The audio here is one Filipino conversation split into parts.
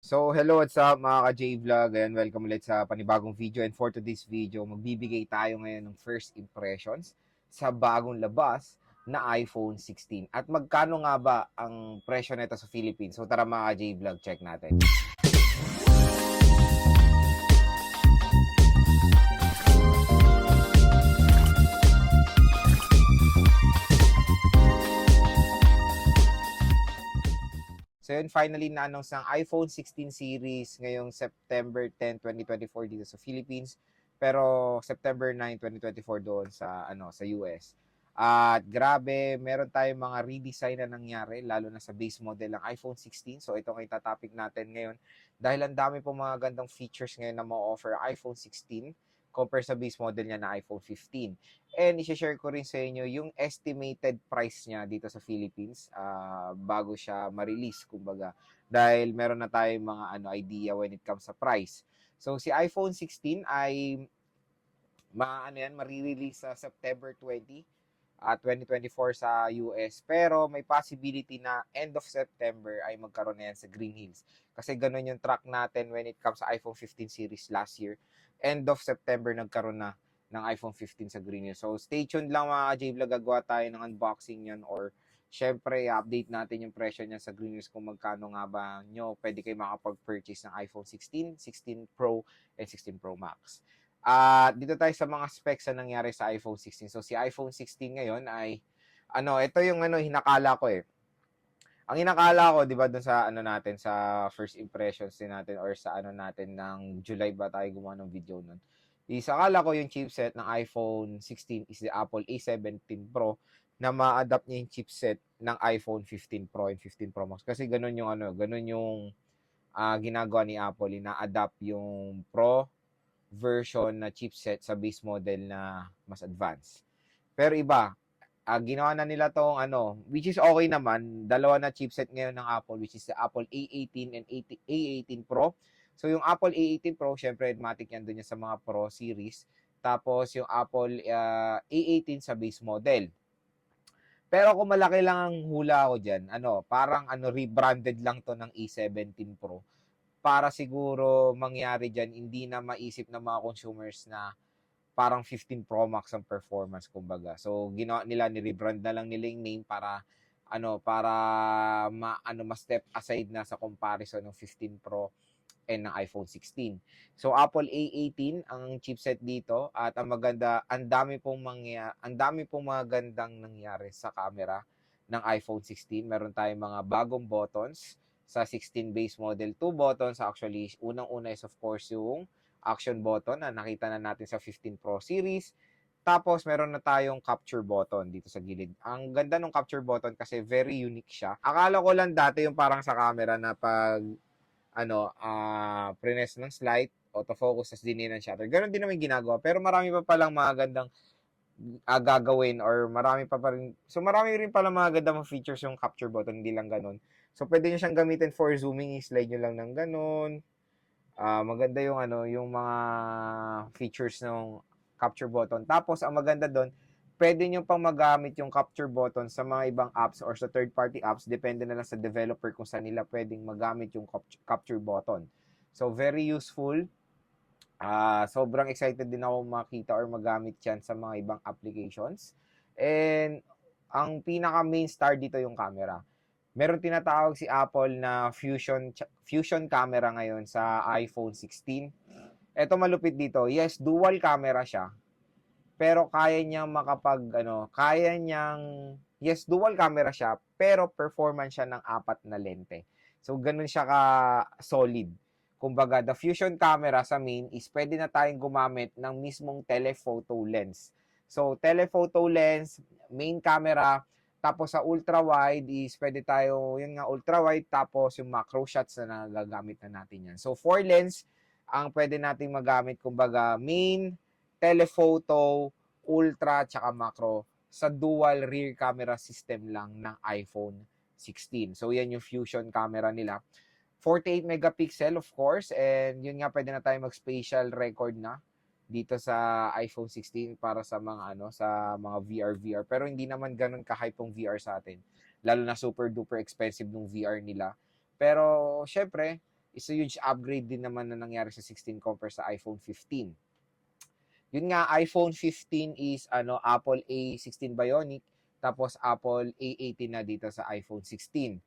So, hello, what's up mga ka-J-Vlog? Ayan, welcome ulit sa panibagong video. And for today's video, magbibigay tayo ngayon ng first impressions sa bagong labas na iPhone 16. At magkano nga ba ang presyo nito sa Philippines? So, tara mga ka-J-Vlog, check natin. So yun, finally na-announce ng iPhone 16 series ngayong September 10, 2024 dito sa Philippines. Pero September 9, 2024 doon sa US. At grabe, meron tayong mga redesign na nangyari lalo na sa base model ng iPhone 16. So ito ang itatopic natin ngayon dahil ang dami pong mga gandang features ngayon na ma-offer iPhone 16 compare sa base model niya na iPhone 15. And i-share ko rin sa inyo yung estimated price niya dito sa Philippines bago siya ma-release, kumbaga. Dahil meron na tayong mga idea when it comes sa price. So, si iPhone 16 ay marirelease sa September 2024 sa US. Pero may possibility na end of September ay magkaroon na yan sa Green Hills. Kasi ganun yung track natin when it comes sa iPhone 15 series last year. End of September nagkaroon na ng iPhone 15 sa Green Hills. So stay tuned lang mga J-Vlog, gagawa tayo ng unboxing yan or syempre update natin yung presyo niya sa Green Hills kung magkano nga ba nyo pwede kayo makapag-purchase ng iPhone 16, 16 Pro, and 16 Pro Max. Dito tayo sa mga specs na nangyari sa iPhone 16. So si iPhone 16 ngayon ay ito yung hinakala ko eh. Ang hinakala ko, 'di ba, doon sa natin sa first impressions din natin or sa natin ng July ba tayo gumawa ng video noon. Akala ko yung chipset ng iPhone 16 is the Apple A17 Pro na ma-adapt niya yung chipset ng iPhone 15 Pro and 15 Pro Max kasi ganun yung ginagawa ni Apple, ina-adapt yung Pro version na chipset sa base model na mas advanced. Pero iba, ginawa na nila tong which is okay naman. Dalawa na chipset ngayon ng Apple, which is the Apple A18 and A18 Pro. So yung Apple A18 Pro, syempre automatic yan doon sa mga Pro series. Tapos yung Apple A18 sa base model. Pero kung malaki lang ang hula ko dyan, parang rebranded lang to ng A17 Pro para siguro mangyari dyan, hindi na maisip ng mga consumers na parang 15 Pro Max ang performance, kumbaga. So, ginawa nila, ni-rebrand na lang nila yung name para ma-step aside na sa comparison ng 15 Pro and ng iPhone 16. So, Apple A18 ang chipset dito at ang maganda, ang dami pong magandang nangyari sa camera ng iPhone 16. Meron tayong mga bagong buttons sa 16 base model. 2 buttons actually. Unang-una is of course yung action button na nakita na natin sa 15 Pro series. Tapos, meron na tayong capture button dito sa gilid. Ang ganda ng capture button kasi very unique siya. Akala ko lang dati yung parang sa camera na pag prines ng slide, autofocus, tas dinin ng shutter. Ganon din naman ginagawa. Pero marami pa palang mga gandang gagawin or marami rin. So, marami rin pala mga gandang features yung capture button, hindi lang ganon. So, pwede nyo siyang gamitin for zooming. I-slide nyo lang ng ganon. Maganda yung yung mga features ng capture button. Tapos ang maganda doon, pwede nyo pang magamit yung capture button sa mga ibang apps or sa third party apps, depende na lang sa developer kung saan nila pwedeng magamit yung capture button. So very useful. Sobrang excited din ako makita or magamit yan sa mga ibang applications. And ang pinaka main star dito yung camera. Meron tinatawag si Apple na fusion camera ngayon sa iPhone 16. Ito malupit dito. Yes, dual camera siya. Pero yes, dual camera siya, pero performance siya ng 4 na lente. So, ganun siya ka-solid. Kumbaga, the fusion camera sa main is pwede na tayong gumamit ng mismong telephoto lens. So, telephoto lens, main camera, tapos sa ultra-wide is pwede tayo, yun nga, ultra-wide, tapos yung macro shots na nagagamit na natin yan. So, 4 lens ang pwede nating magamit, kumbaga, main, telephoto, ultra, tsaka macro sa dual rear camera system lang ng iPhone 16. So, yan yung fusion camera nila. 48 megapixel, of course, and yun nga, pwede na tayo mag-spatial record na dito sa iPhone 16 para sa mga sa mga VR. Pero hindi naman ganun ka-hype yung VR sa atin. Lalo na super duper expensive nung VR nila. Pero syempre, is a huge upgrade din naman na nangyari sa 16 compare sa iPhone 15. Yun nga, iPhone 15 is Apple A16 Bionic, tapos Apple A18 na dito sa iPhone 16.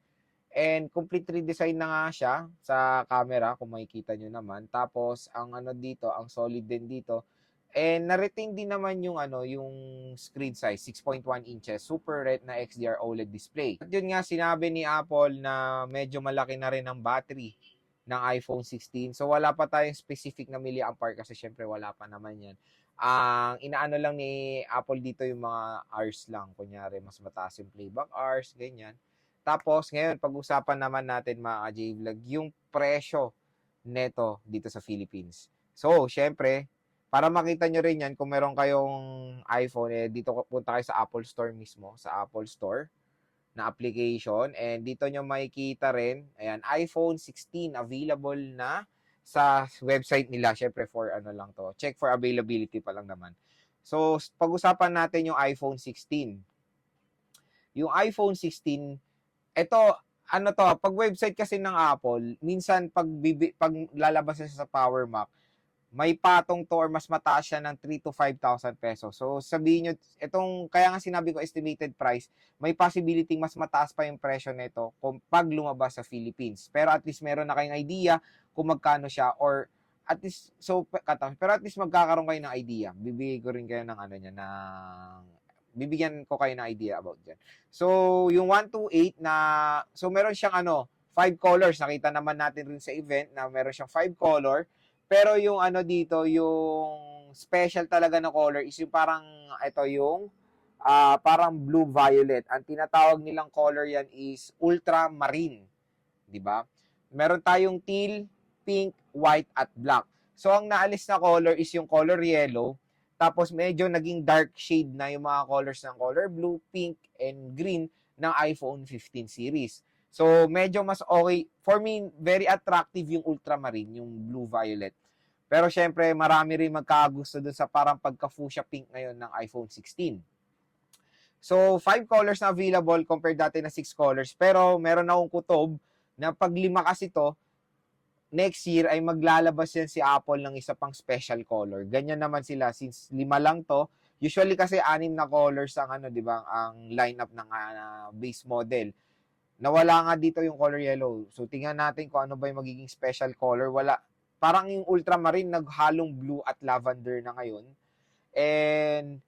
And complete redesign na nga siya sa camera, kung makikita nyo naman. Tapos, ang dito, ang solid din dito. And na-retain din naman yung yung screen size, 6.1 inches, Super Retina XDR OLED display. At yun nga, sinabi ni Apple na medyo malaki na rin ang battery ng iPhone 16. So, wala pa tayong specific na milliampere kasi syempre wala pa naman yan. Ang inaano lang ni Apple dito yung mga hours lang. Kunyari, mas mataas yung playback hours, ganyan. Tapos, ngayon, pag-usapan naman natin mga J-Vlog, yung presyo neto dito sa Philippines. So, syempre, para makita nyo rin yan, kung meron kayong iPhone, dito punta kayo sa Apple Store mismo, sa Apple Store na application. And dito nyo makikita rin, ayan, iPhone 16 available na sa website nila. Syempre, for lang to. Check for availability pa lang naman. So, pag-usapan natin yung iPhone 16. Yung iPhone 16, ito, pag website kasi ng Apple, minsan pag lalabas siya sa Power Mac, may patong to or mas mataas siya ng 3 to 5,000 pesos. So, sabihin nyo, kaya nga sinabi ko estimated price, may possibility mas mataas pa yung presyo nito kung pag lumabas sa Philippines. Pero at least meron na kayong idea kung magkano siya or at least, pero at least magkakaroon kayo ng idea. Bibigyan ko kayo ng idea about dyan. So, yung 128 so meron siyang 5 colors. Nakita naman natin rin sa event na meron siyang 5 color. Pero yung dito, yung special talaga na color is yung parang, parang blue-violet. Ang tinatawag nilang color yan is ultramarine. Diba? Meron tayong teal, pink, white, at black. So, ang naalis na color is yung color yellow. Tapos, medyo naging dark shade na yung mga colors ng color blue, pink, and green ng iPhone 15 series. So, medyo mas okay. For me, very attractive yung ultramarine, yung blue-violet. Pero syempre, marami rin magkagusto dun sa parang pagka-fuchsia pink ngayon ng iPhone 16. So, 5 colors na available compared dati na 6 colors. Pero meron akong kutob na pag 5 kasi to, next year ay maglalabas yan si Apple ng isa pang special color. Ganyan naman sila since 5 lang to. Usually kasi 6 na colors ang di ba, ang lineup ng base model. Nawala nga dito yung color yellow. So, tingnan natin kung ano ba yung magiging special color. Wala. Parang yung ultramarine, naghalong blue at lavender na ngayon. And,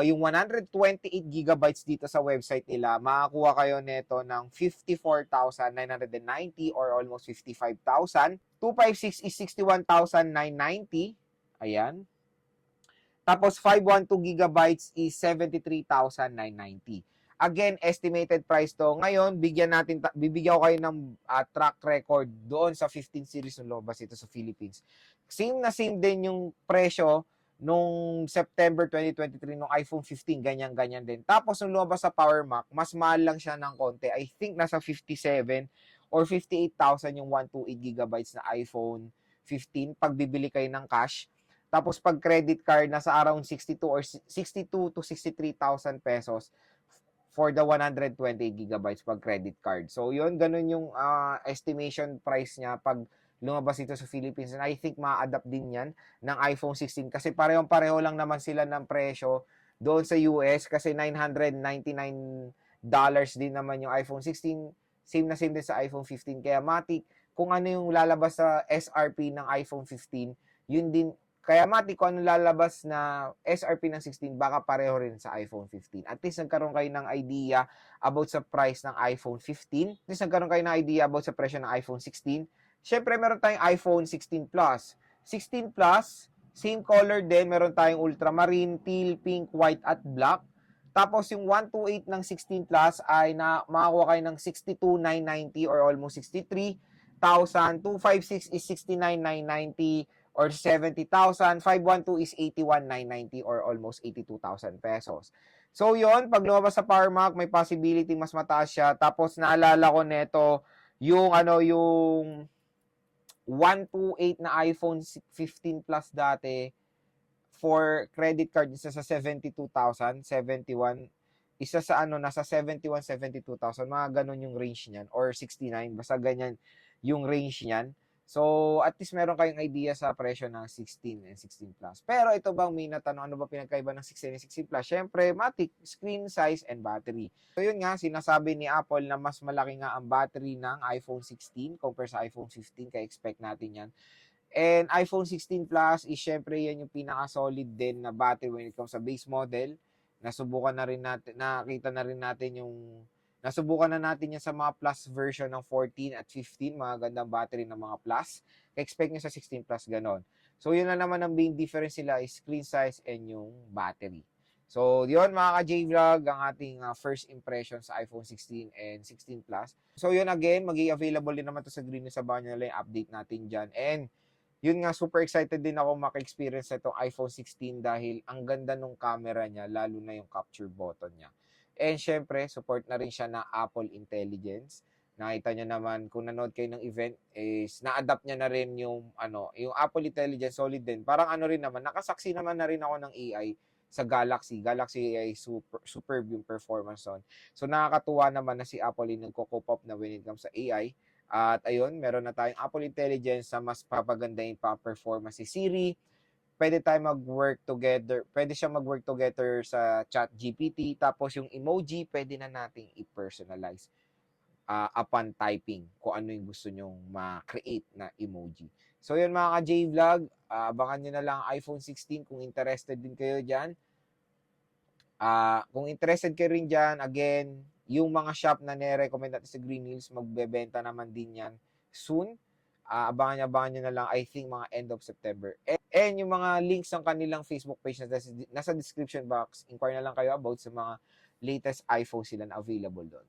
yung 128 gigabytes dito sa website nila, makakuha kayo neto ng 54,990 or almost 55,000. 256 is 61,990. Ayan. Tapos, 512 gigabytes is 73,990. Again, estimated price to. Ngayon, bibigyan ko kayo ng track record doon sa 15 series ng lumabas ito sa Philippines. Same na same din yung presyo nung September 2023 nung iPhone 15, ganyan-ganyan din. Tapos, nung lumabas sa Power Mac, mas mahal lang siya ng konti. I think nasa 57 or 58,000 yung 128 gigabytes na iPhone 15 pag bibili kayo ng cash. Tapos, pag credit card, nasa around 62 to 63,000 pesos for the 120 gigabytes pag credit card. So, yun, ganun yung estimation price niya pag lumabas ito sa Philippines. And I think ma-adapt din yan ng iPhone 16 kasi parehong-pareho lang naman sila ng presyo doon sa US kasi $999 din naman yung iPhone 16. Same na same din sa iPhone 15. Kaya matik, kung ano yung lalabas sa SRP ng iPhone 15, yun din. Kaya mati kung ano lalabas na SRP ng 16, baka pareho rin sa iPhone 15. At least nagkaroon kayo ng idea about sa price ng iPhone 15. At least nagkaroon kayo ng idea about sa presyo ng iPhone 16. Siyempre, meron tayong iPhone 16 Plus. 16 Plus, same color din. Meron tayong ultramarine, teal, pink, white, at black. Tapos, yung 128 ng 16 Plus ay makakuha kayo ng 62,990 or almost 63,000. 256 is 69,990 or 70,000, 512 is 81,990 or almost 82,000 pesos. So, yon pag lumabas sa Power Mac, may possibility mas mataas siya. Tapos, naalala ko neto, yung 128 na iPhone 15 Plus dati, for credit card, isa sa 72,000, 71, isa sa nasa 71, 72,000, mga ganun yung range niyan, or 69, basta ganyan yung range niyan. So, at least meron kayong idea sa presyo ng 16 and 16 Plus. Pero ito bang may natanong, ano ba pinagkaiba ng 16 and 16 Plus? Syempre, matik, screen size and battery. So, yun nga, sinasabi ni Apple na mas malaki nga ang battery ng iPhone 16 compare sa iPhone 15, kaya expect natin yan. And iPhone 16 Plus is syempre yan yung pinaka-solid din na battery when it comes sa base model. Nasubukan na rin natin, nakita na rin natin nasubukan na natin yan sa mga Plus version ng 14 at 15, mga gandang battery ng mga Plus. Expect nyo sa 16 Plus ganon. So, yun na naman ang main difference nila is screen size and yung battery. So, yun mga ka-J-Vlog, ang ating first impression sa iPhone 16 and 16 Plus. So, yun again, magiging available din naman to sa Green News, abangan nyo nila yung update natin dyan. And, yun nga, super excited din ako maka-experience na itong iPhone 16 dahil ang ganda nung camera niya, lalo na yung capture button niya. And syempre, support na rin siya na Apple Intelligence. Nakita niyo naman, kung nanood kayo ng event, is na-adapt niya na rin yung, yung Apple Intelligence, solid din. Parang rin naman, nakasaksi naman na rin ako ng AI sa Galaxy. Galaxy AI, superb yung performance on. So, nakakatuwa naman na si Apple yung nagko-cope up na when it comes sa AI. At ayun, meron na tayong Apple Intelligence sa mas papagandahin pa performance si Siri. Pwede tayo mag-work together. Pwede siya mag-work together sa ChatGPT. Tapos yung emoji, pwede na nating i-personalize upon typing kung ano yung gusto nyong ma-create na emoji. So yun mga ka-J-Vlog, abangan nyo na lang ang iPhone 16 kung interested din kayo dyan. Kung interested kayo rin dyan, again, yung mga shop na nire-recommend natin sa Green Hills, magbebenta naman din yan soon. Abangan nyo na lang, I think, mga end of September. And yung mga links ng kanilang Facebook page na nasa description box, inquire na lang kayo about sa mga latest iPhone sila na available doon.